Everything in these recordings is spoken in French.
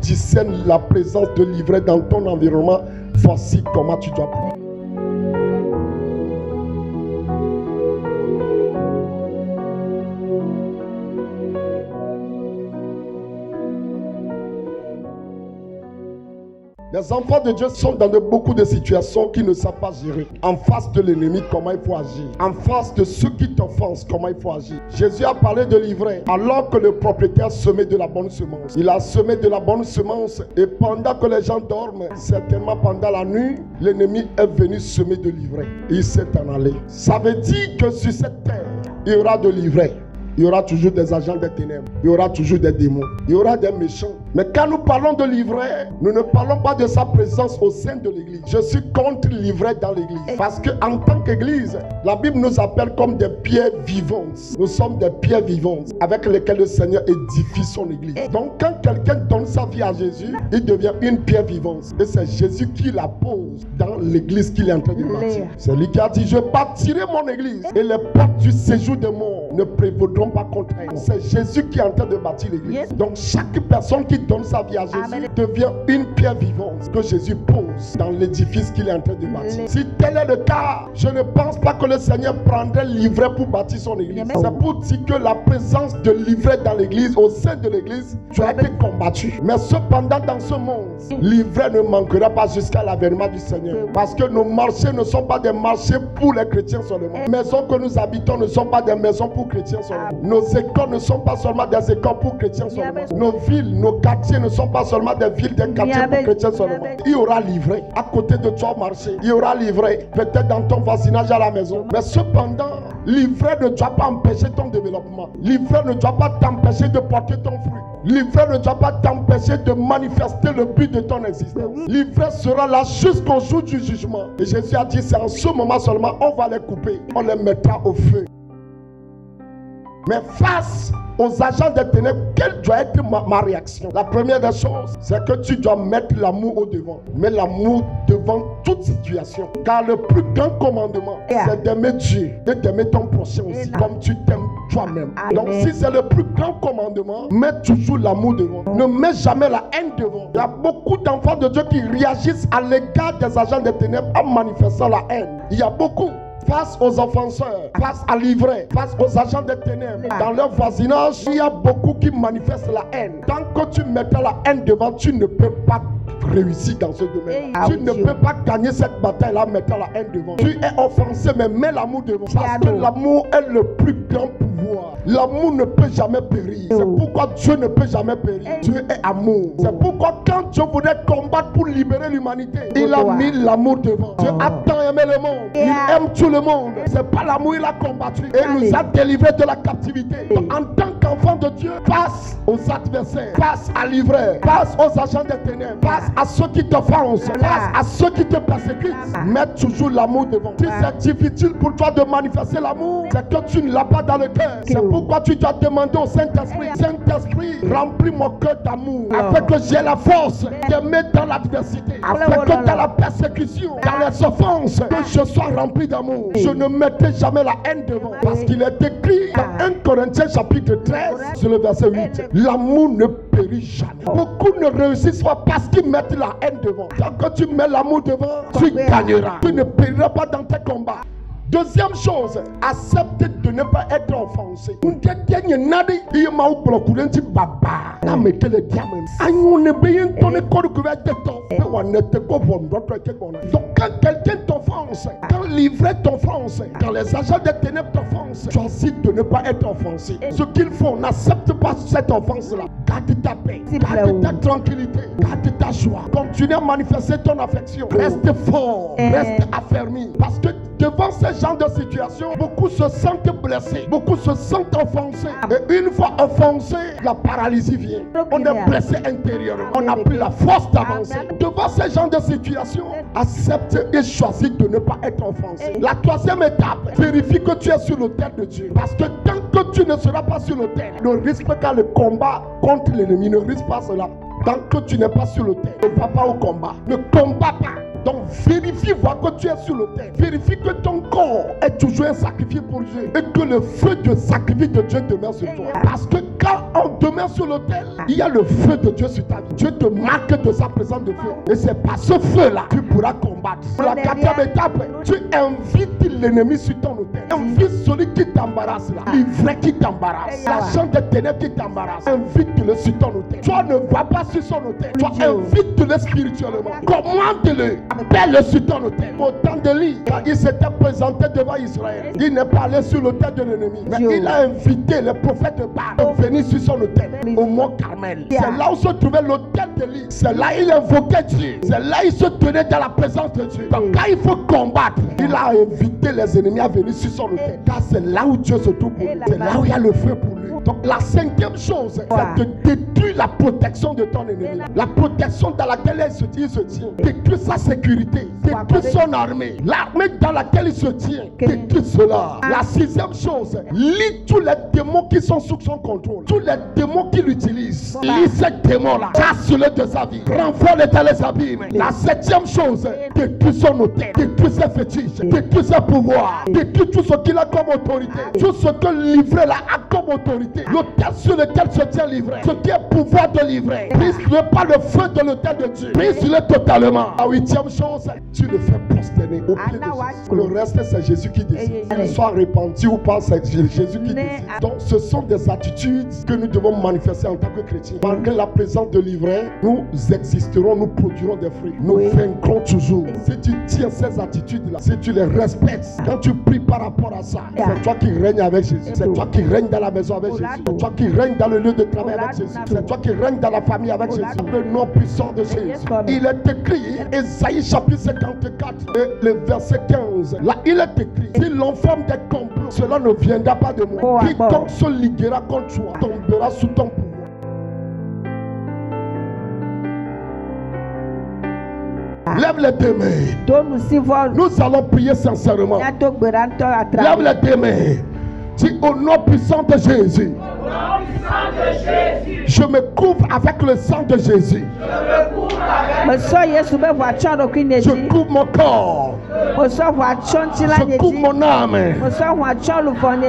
discernes la présence de l'ivraie dans ton environnement, voici comment tu dois prier. Les enfants de Dieu sont dans beaucoup de situations qu'ils ne savent pas gérer. En face de l'ennemi, comment il faut agir. En face de ceux qui t'offensent, comment il faut agir. Jésus a parlé de l'ivraie alors que le propriétaire semait de la bonne semence. Il a semé de la bonne semence et pendant que les gens dorment, certainement pendant la nuit, l'ennemi est venu semer de l'ivraie. Il s'est en allé. Ça veut dire que sur cette terre, il y aura de l'ivraie. Il y aura toujours des agents des ténèbres. Il y aura toujours des démons. Il y aura des méchants. Mais quand nous parlons de l'ivraie, nous ne parlons pas de sa présence au sein de l'église. Je suis contre l'ivraie dans l'église. Parce qu'en tant qu'église, la Bible nous appelle comme des pierres vivantes. Nous sommes des pierres vivantes avec lesquelles le Seigneur édifie son église. Donc quand quelqu'un donne sa vie à Jésus, il devient une pierre vivante. Et c'est Jésus qui la pose dans l'église qu'il est en train de bâtir. C'est lui qui a dit, je bâtirai mon église et les portes du séjour des morts ne prévaudront pas contre elle. C'est Jésus qui est en train de bâtir l'église. Donc chaque personne qui donne sa vie à Jésus devient une pierre vivante que Jésus pose dans l'édifice qu'il est en train de bâtir. Si tel est le cas, je ne pense pas que le Seigneur prendrait l'ivraie pour bâtir son église. C'est pour dire que la présence de l'ivraie dans l'église, au sein de l'église, tu as été combattu. Mais cependant dans ce monde, l'ivraie ne manquera pas jusqu'à l'avènement du Seigneur. Parce que nos marchés ne sont pas des marchés pour les chrétiens seulement. Les maisons que nous habitons ne sont pas des maisons pour chrétiens seulement. Nos écoles ne sont pas seulement des écoles pour chrétiens seulement. Nos villes, nos quartiers ne sont pas seulement des villes, des quartiers pour chrétiens seulement. Il y aura l'ivraie à côté de toi au marché. Il y aura l'ivraie peut-être dans ton voisinage à la maison. Mais cependant, l'ivraie ne doit pas empêcher ton développement. L'ivraie ne doit pas t'empêcher de porter ton fruit. L'ivraie ne doit pas t'empêcher de manifester le but de ton existence. L'ivraie sera là jusqu'au jour du jugement. Et Jésus a dit, c'est en ce moment seulement, on va les couper. On les mettra au feu. Mais face aux agents des ténèbres, quelle doit être ma réaction? La première des choses, c'est que tu dois mettre l'amour au devant. Mets l'amour devant toute situation. Car le plus grand commandement, c'est d'aimer Dieu et d'aimer ton prochain aussi, comme tu t'aimes toi-même. Donc si c'est le plus grand commandement, mets toujours l'amour devant. Ne mets jamais la haine devant. Il y a beaucoup d'enfants de Dieu qui réagissent à l'égard des agents des ténèbres en manifestant la haine. Il y a beaucoup. Face aux offenseurs, face à l'ivraie, face aux agents des ténèbres, dans leur voisinage, il y a beaucoup qui manifestent la haine. Tant que tu mettras la haine devant, tu ne peux pas réussir dans ce domaine. Tu ne peux pas gagner cette bataille-là en mettant la haine devant. Tu es offensé, mais mets l'amour devant. Parce que l'amour est le plus grand pouvoir. L'amour ne peut jamais périr. C'est pourquoi Dieu ne peut jamais périr. Dieu est amour. C'est pourquoi quand Dieu voulait combattre pour libérer l'humanité, il a mis l'amour devant. Dieu a tant aimé le monde. Il aime tout le monde. C'est pas l'amour, il a combattu. Et il nous a délivrés de la captivité. En tant qu'enfant de Dieu, face aux adversaires, face à l'ivraie, face aux agents des ténèbres, face à ceux qui t'offensent, face à ceux qui te persécutent, mets toujours l'amour devant. Si c'est difficile pour toi de manifester l'amour, c'est que tu ne l'as pas dans le cœur. C'est pourquoi tu dois demander au Saint-Esprit, Saint-Esprit, remplis mon cœur d'amour, afin que j'ai la force d'aimer dans l'adversité, afin que dans la persécution, dans les offenses, que je sois rempli d'amour. Je ne mettrai jamais la haine devant, parce qu'il est écrit dans 1 Corinthiens chapitre 13, sur le verset 8, l'amour ne périt jamais. Beaucoup ne réussissent pas parce qu'ils mettent la haine devant. Tant que tu mets l'amour devant, tu gagneras. Tu ne périras pas dans tes combats. Deuxième chose, accepte de ne pas être offensé. Donc quand quelqu'un t'offense, quand l'ivraie t'offense, quand les agents des ténèbres t'offensent, choisis de ne pas être offensé. Ce qu'il faut, n'accepte pas cette offense-là. Garde ta paix, garde ta tranquillité, garde ta joie. Continue à manifester ton affection. Reste fort, reste affermi. Parce que devant ces genre de situation, beaucoup se sentent blessés, beaucoup se sentent offensés. Et une fois offensés, la paralysie vient. On est blessé intérieurement. On n'a plus la force d'avancer. Devant ces genre de situation, accepte et choisis de ne pas être offensé. La troisième étape, vérifie que tu es sur l'autel de Dieu. Parce que tant que tu ne seras pas sur l'autel, ne risque pas le combat contre l'ennemi. Ne risque pas cela. Tant que tu n'es pas sur l'autel, ne va pas au combat. Ne combat pas. Donc vérifie, vois que tu es sur l'autel. Vérifie que ton corps est toujours un sacrifice pour Dieu. Et que le feu de sacrifice de Dieu demeure sur toi. Parce que quand on demeure sur l'autel, il y a le feu de Dieu sur ta vie. Dieu te marque de sa présence de feu. Et c'est par ce feu-là que tu pourras combattre. Pour la 4e étape, tu invites l'ennemi sur ton autel. Invite celui qui t'embarrasse là. L'ivraie qui t'embarrasse. L'agent des ténèbres qui t'embarrasse. Invite-le sur ton autel. Toi ne vas pas sur son autel. Toi invite-le spirituellement. Commande-le. Appelle-le sur ton autel. Au temps de lui, quand il s'était présenté devant Israël, il n'est pas allé sur l'autel de l'ennemi. Mais il a invité le prophète de Baal à venir sur son autel au mont Carmel. C'est là où se trouvait l'autel de lui. C'est là où il invoquait Dieu. C'est là où il se tenait dans la présence de Dieu. Donc quand il faut combattre, il a invité les ennemis à venir sur son autel. Car c'est là où Dieu se trouve pour lui. C'est là où il y a le feu pour lui. Donc la 5e chose, c'est de détruire la protection de ton ennemi. La protection dans laquelle il se tient. Détruire sa sécurité. Détruire son armée. L'armée dans laquelle il se tient. Détruire cela. La 6e chose, lis tous les démons qui sont sous son contrôle. Tous les démons qu'il utilise. Lis ces démons-là. Chasse-les de sa vie. Renvoie-les dans les abîmes. La 7e chose, détruire son autel. Détruire ses fétiches. Détruire ses pouvoirs. Détruire tout ce qu'il a comme autorité. Tout ce que l'ivraie là a comme autorité. L'autel sur lequel se tient l'ivraie. Ce qui est pouvoir de l'ivraie. Brise-le par le feu de l'autel de Dieu. Brise-le totalement. La 8e chose, tu le fais prosterner au pied de Jésus. Le reste, c'est Jésus qui décide. Qu'il soit repenti ou pas, c'est Jésus qui décide. Donc, ce sont des attitudes que nous devons manifester en tant que chrétiens. Malgré la présence de l'ivraie, nous existerons, nous produirons des fruits. Nous vaincrons toujours. Si tu tiens ces attitudes-là, si tu les respectes, quand tu pries par rapport à ça, c'est toi qui règnes avec Jésus. C'est toi qui règnes dans la maison avec Jésus. C'est toi qui règnes dans le lieu de travail avec Jésus. C'est toi qui règnes dans la famille avec Jésus. Le nom puissant de Jésus. Il est écrit, Ésaïe chapitre 54 et le verset 15. Là, il est écrit, si l'on forme des complots, cela ne viendra pas de moi. Quiconque se liguera contre toi tombera sous ton pouvoir. Lève les deux mains. Nous allons prier sincèrement. Lève les deux mains. Dis au nom puissant de Jésus. Je me couvre avec le sang de Jésus. Je couvre mon corps. Je couvre mon âme.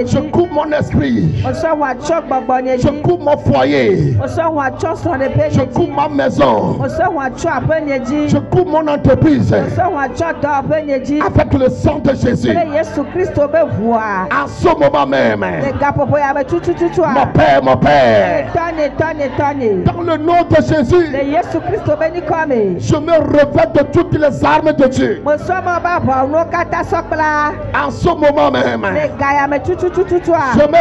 Je couvre mon esprit. Je couvre mon foyer. Je couvre ma maison. Je couvre mon entreprise avec le sang de Jésus. En ce moment même, mon Père, dans le nom de Jésus, je me revêt de toutes les armes de Dieu. En ce moment même, je me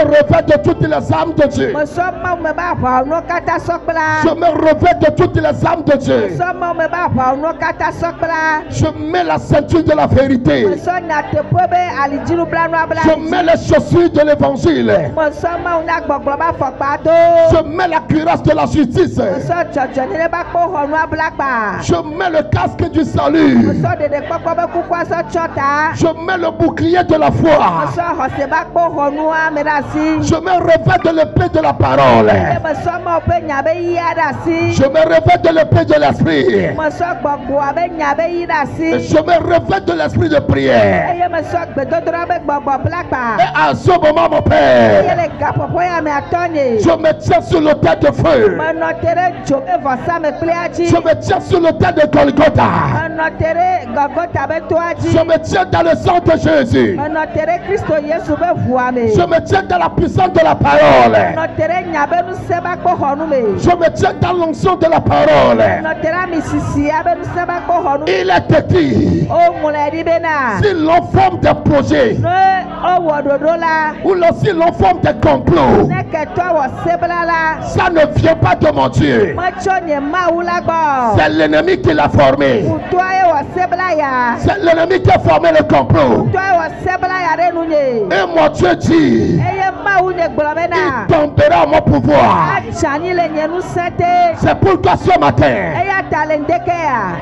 revêt de toutes les armes de Dieu. Je me revêt de toutes les armes de Dieu. Je mets la ceinture de la vérité. Je mets les chaussures de l'évangile. Je mets la cuirasse de la justice. Je mets le casque du salut. Je mets le bouclier de la foi. Je me revêt de l'épée de la parole. Je me revêt de l'épée de l'esprit. Je me revêt de l'esprit de prière. Et à ce moment, mon Père, je me tiens sur l'autel de feu. Je me tiens sur l'autel de Golgotha. Je me tiens dans le sang de Jésus. Je me tiens dans la puissance de la parole. Je me tiens dans l'onction de la parole. Il est écrit, si l'on forme des projets ou si l'on forme des complots, ça ne vient pas de mon Dieu. C'est l'ennemi qui l'a formé. C'est l'ennemi qui a formé le complot. Et mon Dieu dit, il tombera à mon pouvoir. C'est pourquoi ce matin,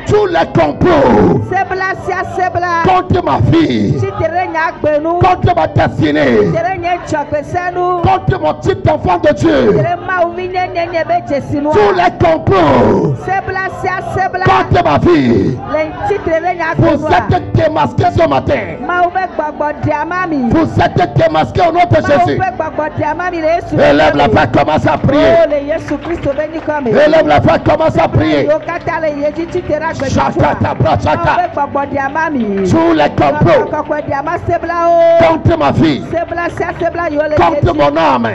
tous les complots contre ma vie, contre ma destinée, contre mon titre d'enfant de Dieu, tous les complots contre ma vie, vous êtes démasqués ce matin. Vous êtes démasqués au nom de Jésus. Élève la voix, commence à prier. Élève la voix, commence à prier. Tous les complots contre ma vie, contre mon âme,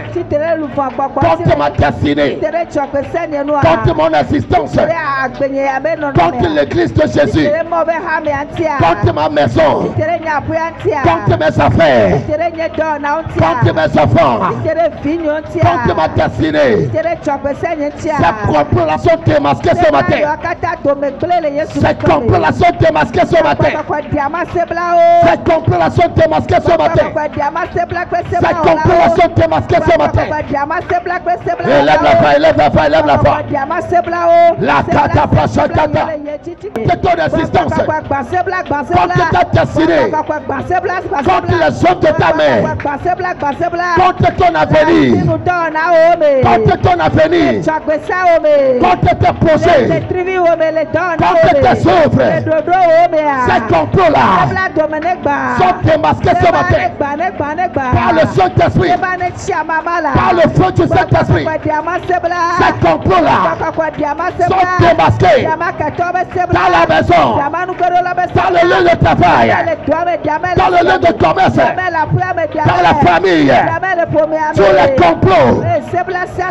contre ma destinée, contre mon existence, contre l'église de Jésus, contre ma maison, contre mes affaires, contre mes enfants, contre ma destinée. Ces complots-là sont démasqués ce matin. Ces complots-là sont démasqués ce matin. Ces complots-là sont démasqués ce matin. Ces complots-là sont démasqués ce matin. Élève la voix, élève la voix, élève la voix. La tata prachakata. C'est ton existence. Contre ta destinée. Contre les hommes de ta mère. Contre ton avenir. Contre ton avenir. Contre tes projets. Contre tes œuvres. Ces complots-là sont démasqués ce matin. Par le Saint-Esprit. Par le feu du Saint-Esprit. Ces complots-là sont démasqués. Dans la maison. Dans le lieu de travail. Dans le lieu de commerce. Dans la famille. Tous les complots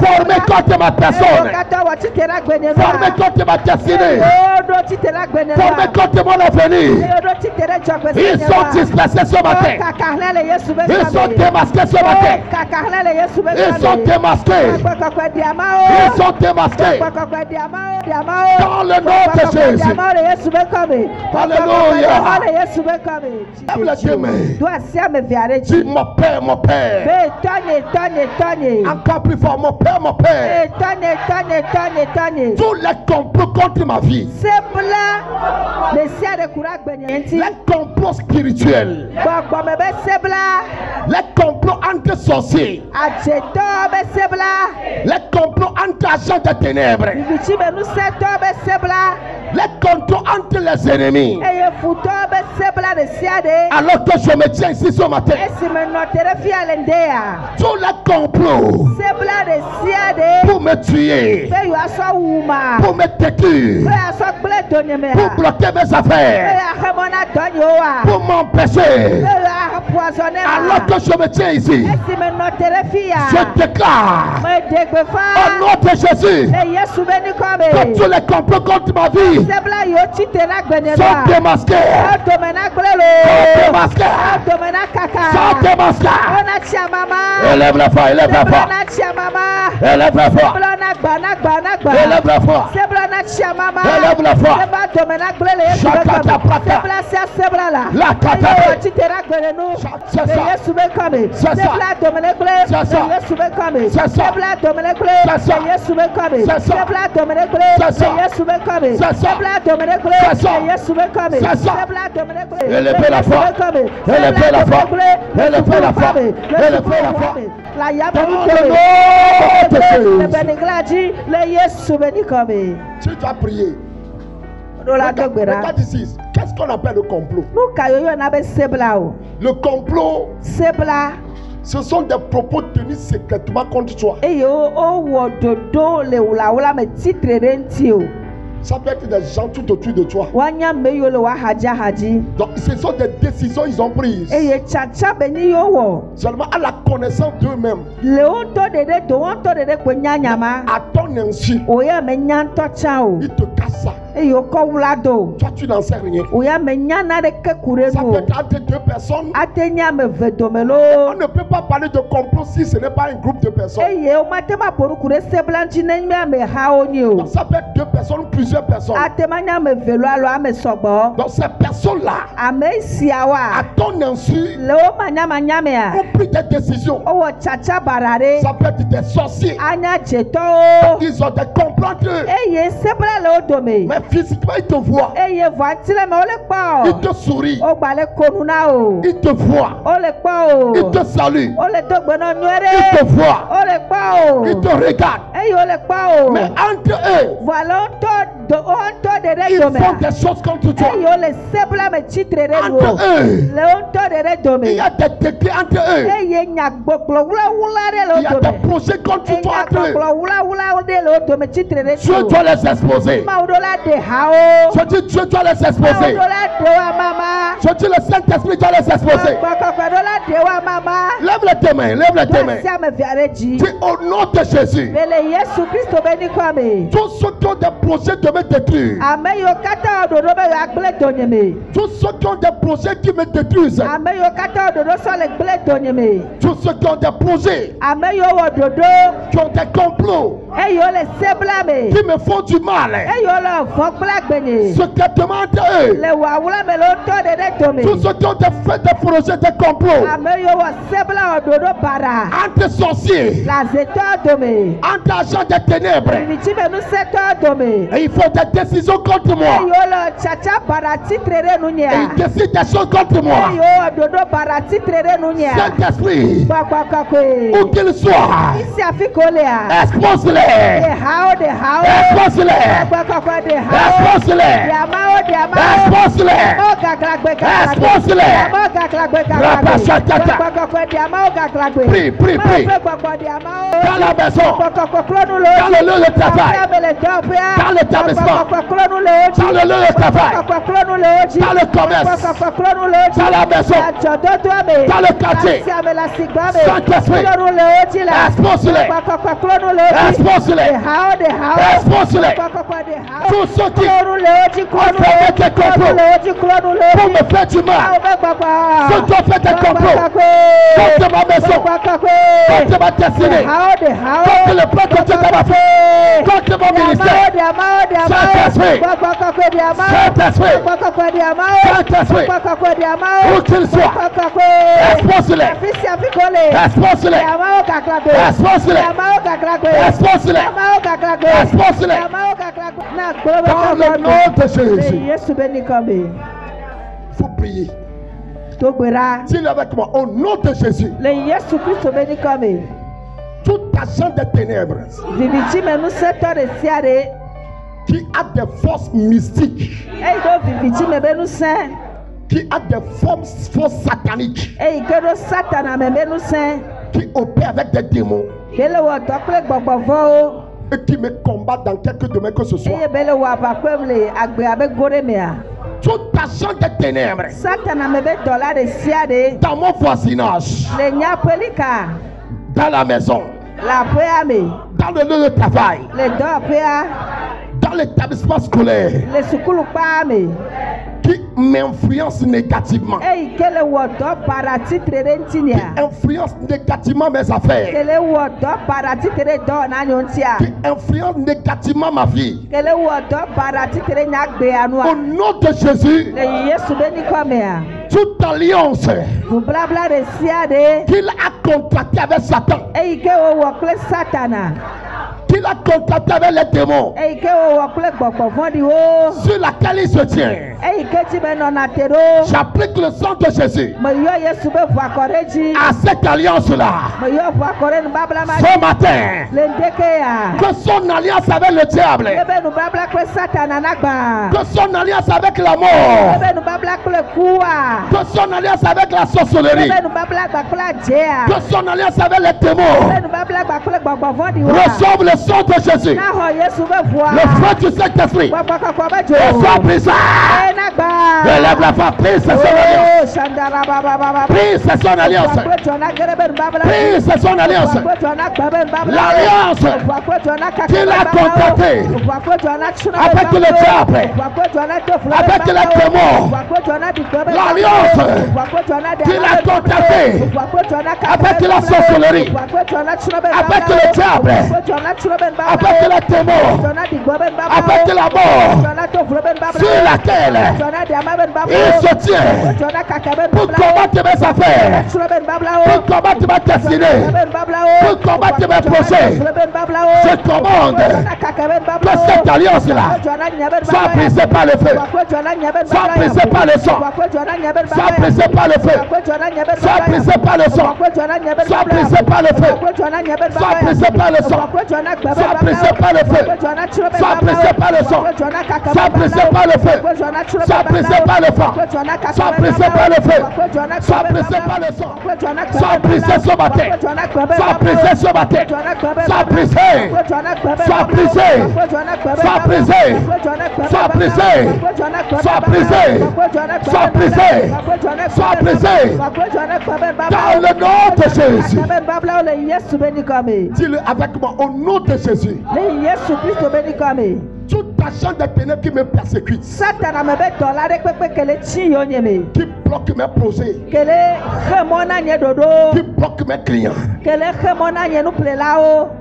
formés contre ma personne, formés contre ma destinée, formés contre mon avenir, ils sont dispersés ce matin. Ils sont démasqués ce matin. Ils sont démasqués. Ils sont démasqués. Dans le nom de Jésus. Alléluia. Lève les deux mains. Dis mon Père, mon Père. Encore plus fort, mon Père, mon Père. Tous les complots contre ma vie. Les complots spirituels. Les complots entre sorciers. Les complots entre agents de ténèbres. Les complots entre les ennemis. Alors que je me tiens ici ce matin. Tous les complots pour me tuer, pour me détruire, pour bloquer mes affaires, pour m'empêcher. Alors que je me tiens ici, je déclare au nom de Jésus que tous les complots contre ma vie sont démasqués. Sont démasqués. Élève la foi, élève la foi. Élève la foi. Élève la foi. Élève la foi. Shakata prata. La kata. C'est ça. C'est ça. C'est ça. C'est ça. Élevez la foi. Élevez la foi. Élevez la foi. Élevez la foi. Tu dois prier. Regarde ici. Qu'est-ce qu'on appelle le complot? Le complot, ce sont des propos tenus secrètement contre toi. Ça peut être des gens tout autour de toi. Donc ce sont des décisions qu'ils ont prises. Seulement à la connaissance d'eux-mêmes. À ton insu. Ils te cassent ça. Toi, tu n'en sais rien. Ça peut être entre deux personnes. On ne peut pas parler de complot si ce n'est pas un groupe de personnes. Donc, ça peut être deux personnes, plusieurs personnes. Donc, ces personnes-là, à ton insu, ont pris des décisions. Ça peut être des sorciers. Ils ont des complots entre eux. Mais physiquement, ils te voient. Ils te sourient. Ils te voient. Ils te saluent. Ils te voient. Ils te regardent. Mais entre eux, ils font des choses contre toi. Entre eux, il y a des décrets entre eux. Il y a des projets contre toi entre eux. Dieu doit les exposer. Je dis Dieu doit les exposer. Je dis le Saint-Esprit doit les exposer. Lève les tes mains, lève les tes mains. Dis au nom de Jésus. Tous ceux qui ont des projets de me détruire. Tous ceux qui ont des projets qui me détruisent. Tous ceux qui ont des projets, qui ont des complots, qui me font du mal. Ce qui demande eux. Tous ceux qui ont fait des projets, des complots, entre sorciers, entre agents des ténèbres, et il faut des décisions contre moi. Et ils décident des choses contre moi. Saint-Esprit, où qu'il soit, expose-les. Expose-les. Expose-les. Expose-les. Expose-les. Prie, prie, prie. Dans la maison, dans le lieu de travail, dans l'établissement, dans le lieu de travail, dans le commerce, dans la maison, dans le quartier. Saint-Esprit, expose-les. Expose-les. Expose-les. Tous ceux qui ont fait des complots pour me faire du mal, ceux qui ont fait des complots contre ma maison, contre ma destinée, contre le plan que Dieu t'a fait, contre mon ministère. Saint-Esprit, Saint-Esprit, Saint-Esprit, où qu'il soit, expose-les. Expose-les. Expose-les. Expose-les. Expose-les. Dans le nom de Jésus. Il faut prier. Dis-le avec moi. Au nom de Jésus. Tout agent des ténèbres qui a des forces mystiques, qui a des forces sataniques, qui opèrent avec des démons et qui me combattent dans quelque domaine que ce soit. Tout agent des ténèbres dans mon voisinage, dans la maison, dans le lieu de travail, dans l'établissement scolaire, qui m'influence négativement, qui influence négativement mes affaires, qui influence négativement ma vie. Au nom de Jésus, toute alliance qu'il a contractée avec Satan, qu'il a contracté avec les démons, sur laquelle il se tient, j'applique le sang de Jésus à cette alliance-là. Ce matin, que son alliance avec le diable, que son alliance avec la mort, que son alliance avec la sorcellerie, que son alliance avec les démons, reçoive le sang puissance de Jésus, le feu du Saint-Esprit, sois brisé. Élève la foi, prie, c'est son alliance. Prie, c'est son alliance. Prie, c'est son alliance. L'alliance qu'il a contactée avec le diable, avec les démons. L'alliance qu'il a contactée avec la sorcellerie, avec le diable, avec les démons, avec la mort, sur laquelle il se tient pour combattre mes affaires, pour combattre ma destinée, pour combattre mes projets. Je commande que cette alliance-là soit brisée par le feu, soit brisée par le sang, soit brisée par le feu, soit brisée par le sang, soit brisée par le feu, soit brisée par le sang, soit brisée par le feu, soit brisée par le sang, soit brisée par le feu, soit brisée par le sang, soit brisée par le feu, soit brisée par le sang, soit brisée ce matin, soit brisée ce matin, soit brisée, soit brisée, soit brisée, soit brisée, soit brisée, soit brisée, soit brisée, dans le nom de Jésus. Dis-le avec moi, au nom de Jésus. Tout agent de ténèbres qui me persécute, qui bloque mes projets, qui bloque mes clients,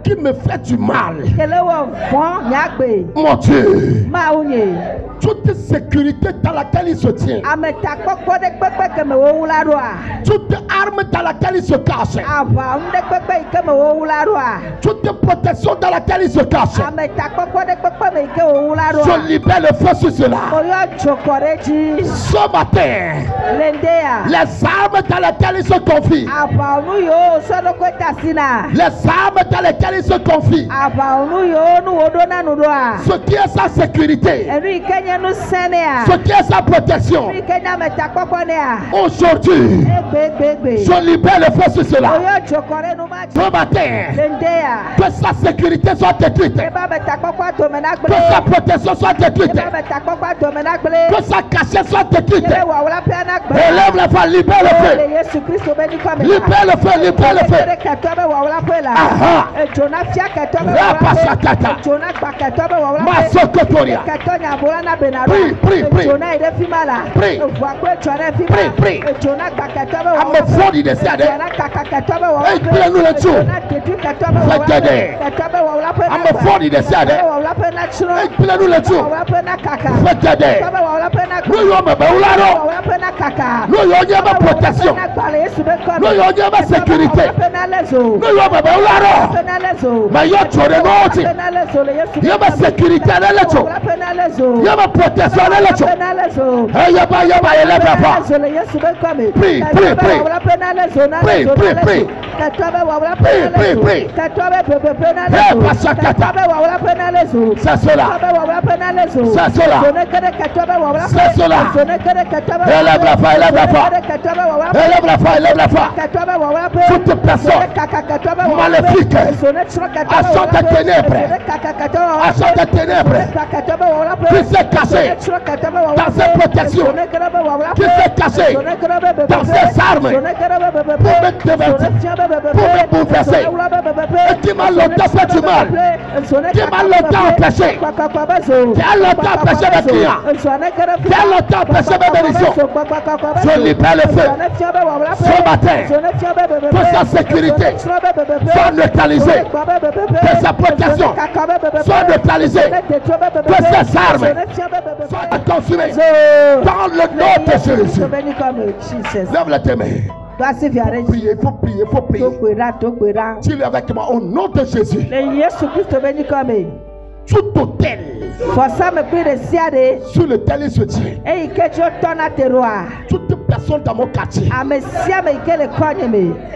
qui me fait du mal, mon Dieu, toute sécurité dans laquelle il se tient, toute arme dans laquelle il se cache, toute protection dans laquelle il se cache, je libère le feu sur cela. Ce matin, les armes dans lesquelles il se confie, les armes dans lesquelles il se confie, ce qui est sa sécurité, ce qui est sa protection, aujourd'hui, je libère le feu sur cela. Ce matin, que sa sécurité soit détruite, que sa protection soit détruite, que sa cachette soit détruite. Élève la foi, libère le feu, libère le feu, libère le feu. Rapasakata, Masokotoria. Prie, prie, prie, prie, prie, prie. Amefoni de sade, ekpele nous le tout. Fekede, amefoni de sade, ekpele nous le tout. Fekede, nous y avons beularo, nous y avons protection, nous y avons sécurité, nous y avons beularo. Mais y a trop de noti, y a ma sécurité à l'élection, y a ma protection à l'élection. Hey, yaba, élève la voix. Prie, prie, prie. Prie, prie, prie. Prie, prie, prie. Hey, Pasakata. C'est cela. C'est cela. C'est cela. Élève la foi, élève la foi. Élève la foi, élève la foi. Toute personne maléfique, agent de ténèbres, agent de ténèbres, qui s'est caché dans ses protections, qui s'est caché dans ses armes pour me dévertir, pour me bouleverser, et qui m'a longtemps fait du mal, qui m'a longtemps empêché, qui a longtemps empêché mes clients, qui a longtemps empêché mes bénédictions. Je libère le feu ce matin, que sa sécurité soit neutralisée, que sa protection soit neutralisée, que ses armes soient consumées dans le nom de Jésus. Lève les tes mains. Il faut prier, il faut prier. Dis-le avec moi, au nom de Jésus. Tout hôtel sur lequel il se tient, toute personne dans mon quartier,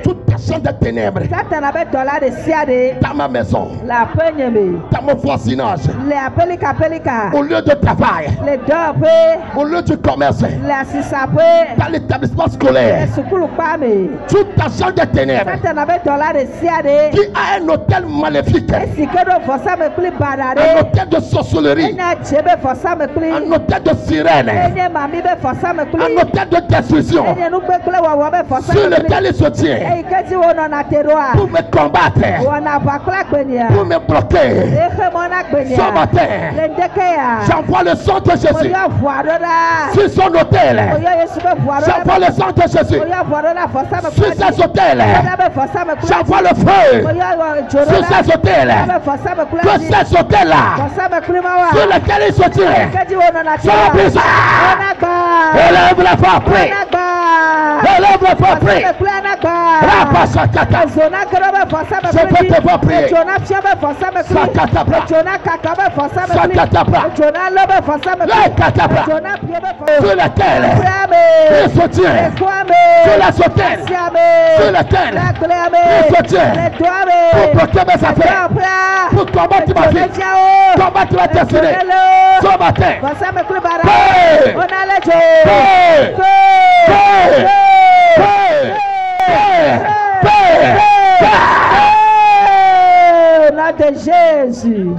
toute agent de ténèbres Satan abe dola de siade. dans ma maison, La penyeme. dans mon voisinage, Le apelika pelika. au lieu de travail, Le dope. au lieu du commerce, Le asisape. dans l'établissement scolaire, Le sukulu pame. tout agent de ténèbres Satan abe dola de siade. qui a un hôtel maléfique, Esikedo fosa me kuli un badare. hôtel de sorcellerie, Enya chebe fosa me kuli. un hôtel de sirène, Enye mami be fosa me kuli. un hôtel de destruction Enye nugbe kule wawa be fosa sur me kuli. lequel il se tient Eyi keti wono na teroa. pour me combattre, Wana bakla gbenia. pour me bloquer. Ehe mona gbenia. Ce matin, Le ndeke ya. j'envoie le sang de Jésus Oyo voadoda. sur son hôtel. Oyo Yesu be voadoda. J'envoie le sang de Jésus Oyo voadoda fosa me sur kuli. ces hôtels. Oyo be fosa me kuli. J'envoie le feu Oyo sur joroda. ces hôtels. Oyo be fosa me kuli. Que ces hôtels-là Fosa me kuli mawa. sur lesquels il se tient Keti wono na soient teroa. brisés. Onagba. Élève la foi, prie. Onagba. Élève la foi, Fosa prie. me kuli anagba. Rapasakata. Zona kero be fosa me Je kuli. peux te voir prier. Jona fia be fosa me kuli. Sakatapra. Jona kaka be fosa me kuli. Sakatapra. Jona lo be fosa me kuli. Lekatapra. Jona pie be fosa. Sur lesquels il Frame. se tient. Ekwame. Sur les hôtels. Siame. Sur lesquels Laklame. il se tient. Letwame. Pour bloquer mes affaires. Pour combattre ma vie. Combattre ma destinée. Ce matin. Fosa me kuli bara. Feu. On a le jo. Feu. Feu. Feu. Feu. Feu. Au nom de Jésus.